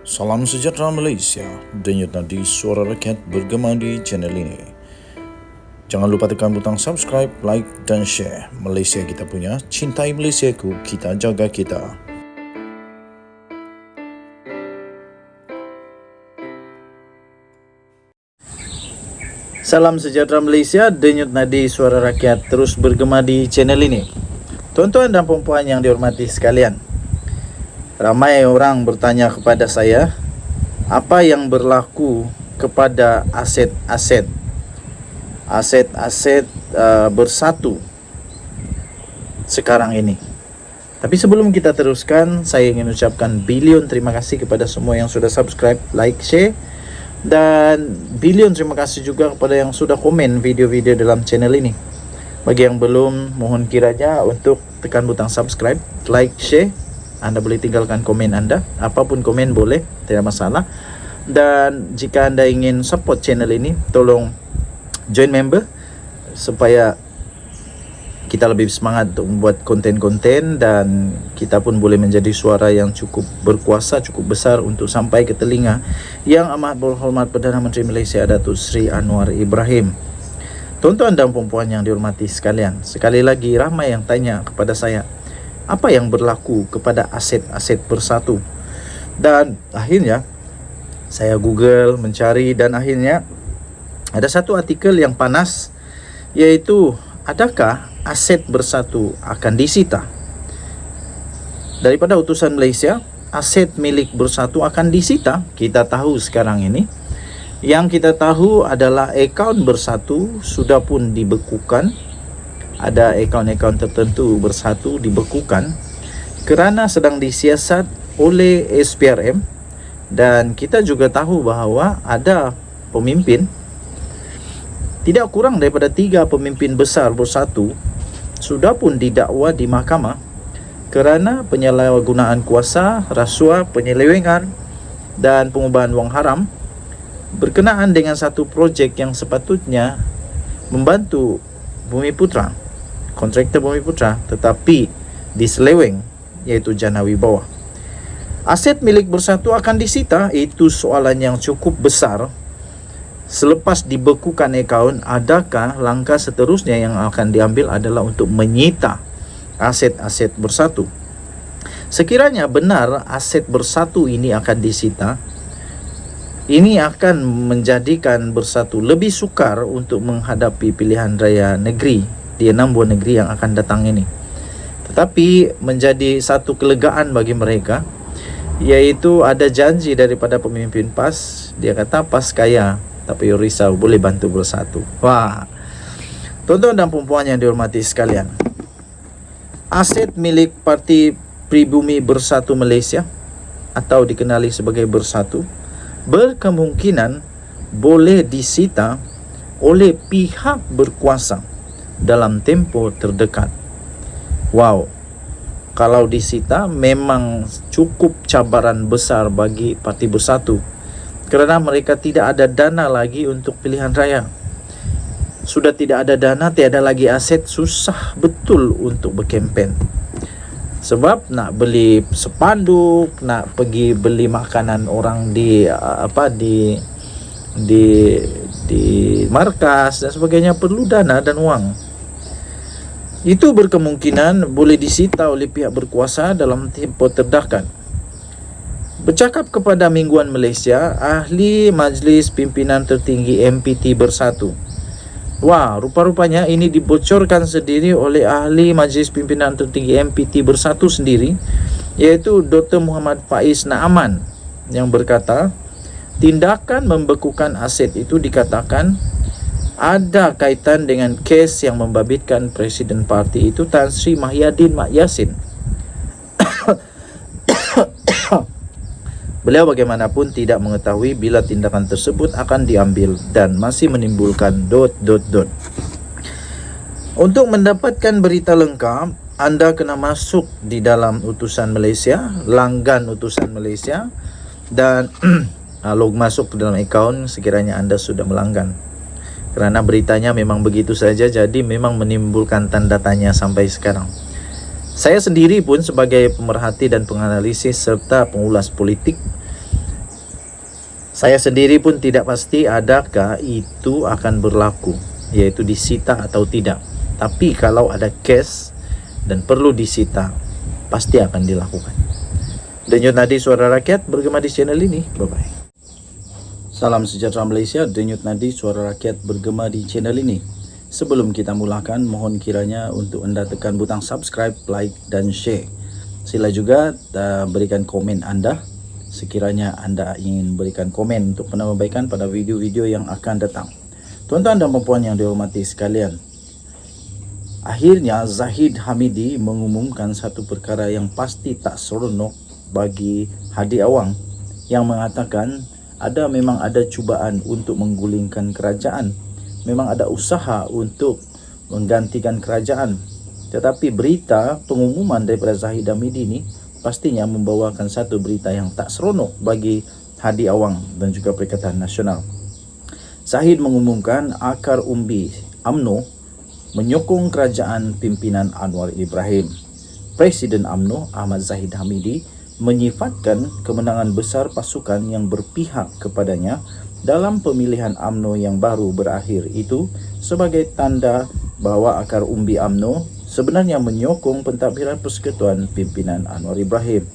Salam sejahtera Malaysia, denyut nadi suara rakyat bergema di channel ini. Jangan lupa tekan butang subscribe, like dan share. Malaysia kita punya, cintai Malaysiaku, kita jaga kita. Salam sejahtera Malaysia, denyut nadi suara rakyat terus bergema di channel ini. Tuan-tuan dan puan-puan yang dihormati sekalian, ramai orang bertanya kepada saya, apa yang berlaku kepada aset-aset Bersatu sekarang ini. Tapi sebelum kita teruskan, saya ingin ucapkan bilion terima kasih kepada semua yang sudah subscribe, like, share, dan bilion terima kasih juga kepada yang sudah komen video-video dalam channel ini. Bagi yang belum, mohon kiranya untuk tekan butang subscribe, like, share. Anda boleh tinggalkan komen Anda, apapun komen boleh, tidak masalah. Dan jika Anda ingin support channel ini, tolong join member supaya kita lebih semangat untuk membuat konten-konten dan kita pun boleh menjadi suara yang cukup berkuasa, cukup besar untuk sampai ke telinga Yang Amat Berhormat Perdana Menteri Malaysia Datuk Seri Anwar Ibrahim. Tuan-tuan dan puan-puan yang dihormati sekalian, sekali lagi ramai yang tanya kepada saya, apa yang berlaku kepada aset-aset Bersatu? Dan akhirnya saya Google mencari dan akhirnya ada satu artikel yang panas, iaitu adakah aset Bersatu akan disita? Daripada utusan Malaysia, aset milik Bersatu akan disita. Kita tahu sekarang ini, yang kita tahu adalah akaun Bersatu sudah pun dibekukan. Ada akaun-akaun tertentu Bersatu dibekukan kerana sedang disiasat oleh SPRM. Dan kita juga tahu bahawa ada pemimpin, tidak kurang daripada 3 pemimpin besar Bersatu sudah pun didakwa di mahkamah kerana penyalahgunaan kuasa, rasuah, penyelewengan dan pengubahan wang haram berkenaan dengan satu projek yang sepatutnya membantu Bumiputra, kontraktor Bumiputra, tetapi diseleweng, iaitu Jana Wibawa. Aset milik Bersatu akan disita, itu soalan yang cukup besar. Selepas dibekukan akaun, adakah langkah seterusnya yang akan diambil adalah untuk menyita aset-aset Bersatu? Sekiranya benar aset Bersatu ini akan disita, ini akan menjadikan Bersatu lebih sukar untuk menghadapi pilihan raya negeri di 6 buah negeri yang akan datang ini. Tetapi menjadi satu kelegaan bagi mereka, iaitu ada janji daripada pemimpin PAS. Dia kata PAS kaya, tapi risau, boleh bantu Bersatu. Wah, tuan-tuan dan puan-puan yang dihormati sekalian, aset milik Parti Pribumi Bersatu Malaysia atau dikenali sebagai Bersatu berkemungkinan boleh disita oleh pihak berkuasa dalam tempoh terdekat. Wow, kalau disita memang cukup cabaran besar bagi Parti Bersatu kerana mereka tidak ada dana lagi untuk pilihan raya. Sudah tidak ada dana, tiada lagi aset, susah betul untuk berkempen. Sebab nak beli sepanduk, nak pergi beli makanan orang di markas dan sebagainya, perlu dana dan wang. Itu berkemungkinan boleh disita oleh pihak berkuasa dalam tempoh terdekat. Bercakap kepada Mingguan Malaysia, ahli Majlis Pimpinan Tertinggi MPT Bersatu. Wah, rupa-rupanya ini dibocorkan sendiri oleh ahli Majlis Pimpinan Tertinggi MPT Bersatu sendiri, iaitu Dr. Muhammad Faiz Naaman, yang berkata, tindakan membekukan aset itu dikatakan ada kaitan dengan kes yang membabitkan Presiden Parti itu Tan Sri Mahyadin Mak Yassin. Beliau bagaimanapun tidak mengetahui bila tindakan tersebut akan diambil dan masih menimbulkan ... Untuk mendapatkan berita lengkap, anda kena masuk di dalam utusan Malaysia, langgan utusan Malaysia, dan log masuk ke dalam akaun sekiranya anda sudah melanggan. Kerana beritanya memang begitu saja, jadi memang menimbulkan tanda tanya sampai sekarang. Saya sendiri pun sebagai pemerhati dan penganalisis serta pengulas politik Saya sendiri pun tidak pasti adakah itu akan berlaku, yaitu disita atau tidak. Tapi kalau ada kes dan perlu disita, pasti akan dilakukan. Denyut Nadi Suara Rakyat bergema di channel ini. Bye-bye. Salam sejahtera Malaysia, Denyut Nadi Suara Rakyat bergema di channel ini. Sebelum kita mulakan, mohon kiranya untuk anda tekan butang subscribe, like dan share. Sila juga berikan komen anda sekiranya anda ingin berikan komen untuk penambahbaikan pada video-video yang akan datang. Tuan-tuan dan puan yang dihormati sekalian, akhirnya Zahid Hamidi mengumumkan satu perkara yang pasti tak seronok bagi Hadi Awang, yang mengatakan memang ada cubaan untuk menggulingkan kerajaan, memang ada usaha untuk menggantikan kerajaan. Tetapi berita pengumuman daripada Zahid Hamidi ini pastinya membawakan satu berita yang tak seronok bagi Hadi Awang dan juga Perikatan Nasional. Zahid mengumumkan akar umbi UMNO menyokong kerajaan pimpinan Anwar Ibrahim. Presiden UMNO Ahmad Zahid Hamidi menyifatkan kemenangan besar pasukan yang berpihak kepadanya dalam pemilihan UMNO yang baru berakhir itu sebagai tanda bahawa akar umbi UMNO sebenarnya menyokong pentadbiran Persekutuan Pimpinan Anwar Ibrahim.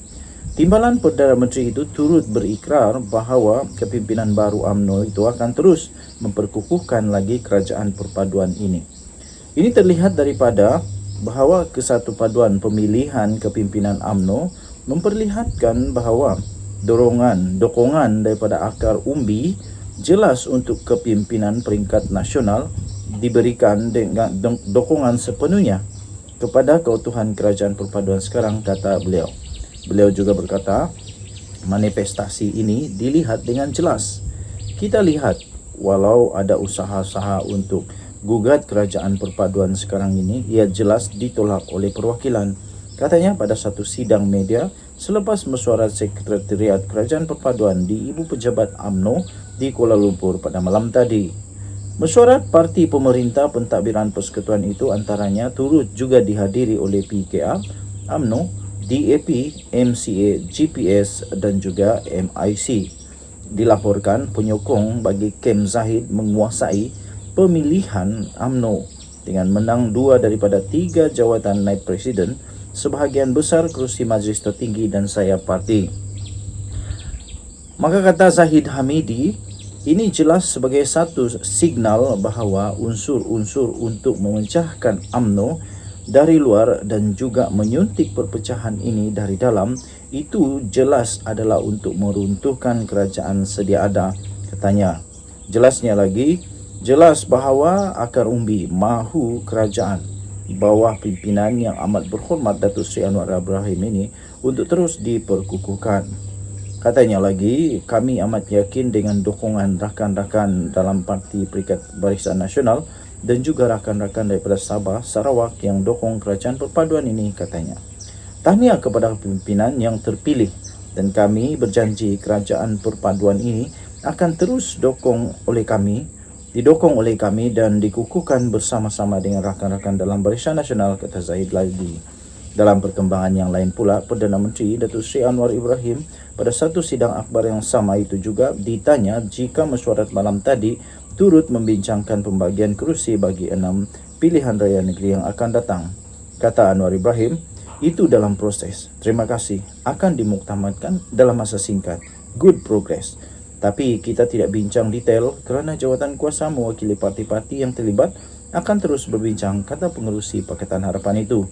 Timbalan Perdana Menteri itu turut berikrar bahawa kepimpinan baru UMNO itu akan terus memperkukuhkan lagi kerajaan perpaduan ini. Ini terlihat daripada bahawa kesatu paduan pemilihan kepimpinan UMNO memperlihatkan bahawa dokongan daripada akar umbi jelas untuk kepimpinan peringkat nasional diberikan dengan dokongan sepenuhnya kepada keutuhan kerajaan perpaduan sekarang, kata beliau. Beliau juga berkata, manifestasi ini dilihat dengan jelas. Kita lihat, walau ada usaha-usaha untuk gugat kerajaan perpaduan sekarang ini, ia jelas ditolak oleh perwakilan. Katanya pada satu sidang media selepas mesyuarat Sekretariat Kerajaan Perpaduan di Ibu Pejabat UMNO di Kuala Lumpur pada malam tadi. Mesyuarat parti pemerintah pentadbiran persekutuan itu antaranya turut juga dihadiri oleh PKR, UMNO, DAP, MCA, GPS dan juga MIC. Dilaporkan penyokong bagi Kem Zahid menguasai pemilihan UMNO dengan menang 2 daripada 3 jawatan naib presiden, sebahagian besar kerusi majlis tertinggi dan sayap parti. Maka kata Zahid Hamidi, ini jelas sebagai satu signal bahawa unsur-unsur untuk memecahkan UMNO dari luar dan juga menyuntik perpecahan ini dari dalam itu jelas adalah untuk meruntuhkan kerajaan sedia ada, katanya. Jelasnya lagi, jelas bahawa akar umbi mahu kerajaan bawah pimpinan yang amat berhormat Datuk Seri Anwar Ibrahim ini untuk terus diperkukuhkan. Katanya lagi, kami amat yakin dengan dukungan rakan-rakan dalam Parti Perikat Barisan Nasional dan juga rakan-rakan daripada Sabah, Sarawak yang dokong kerajaan perpaduan ini, katanya. Tahniah kepada pimpinan yang terpilih dan kami berjanji kerajaan perpaduan ini akan terus didokong oleh kami dan dikukuhkan bersama-sama dengan rakan-rakan dalam Barisan Nasional, kata Zahid lagi. Dalam perkembangan yang lain pula, Perdana Menteri Datuk Seri Anwar Ibrahim pada satu sidang akhbar yang sama itu juga ditanya jika mesyuarat malam tadi turut membincangkan pembagian kerusi bagi 6 pilihan raya negeri yang akan datang. Kata Anwar Ibrahim, itu dalam proses. Terima kasih. Akan dimuktamadkan dalam masa singkat. Good progress. Tapi kita tidak bincang detail kerana jawatan kuasa mewakili parti-parti yang terlibat akan terus berbincang, kata pengerusi Pakatan Harapan itu.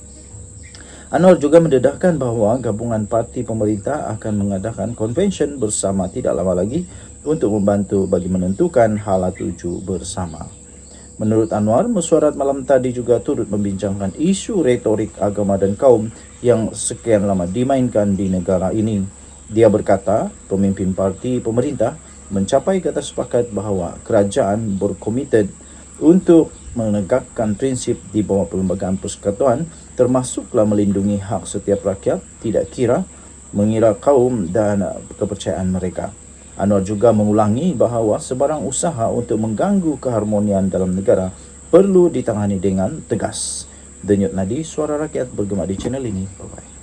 Anwar juga mendedahkan bahawa gabungan parti pemerintah akan mengadakan konvensyen bersama tidak lama lagi untuk membantu bagi menentukan hala tuju bersama. Menurut Anwar, mesyuarat malam tadi juga turut membincangkan isu retorik agama dan kaum yang sekian lama dimainkan di negara ini. Dia berkata, pemimpin parti pemerintah mencapai kata sepakat bahawa kerajaan berkomited untuk menegakkan prinsip di bawah perlembagaan persekutuan, termasuklah melindungi hak setiap rakyat, tidak kira mengira kaum dan kepercayaan mereka. Anwar juga mengulangi bahawa sebarang usaha untuk mengganggu keharmonian dalam negara perlu ditangani dengan tegas. Denyut Nadi Suara Rakyat bergema di channel ini. Bye-bye.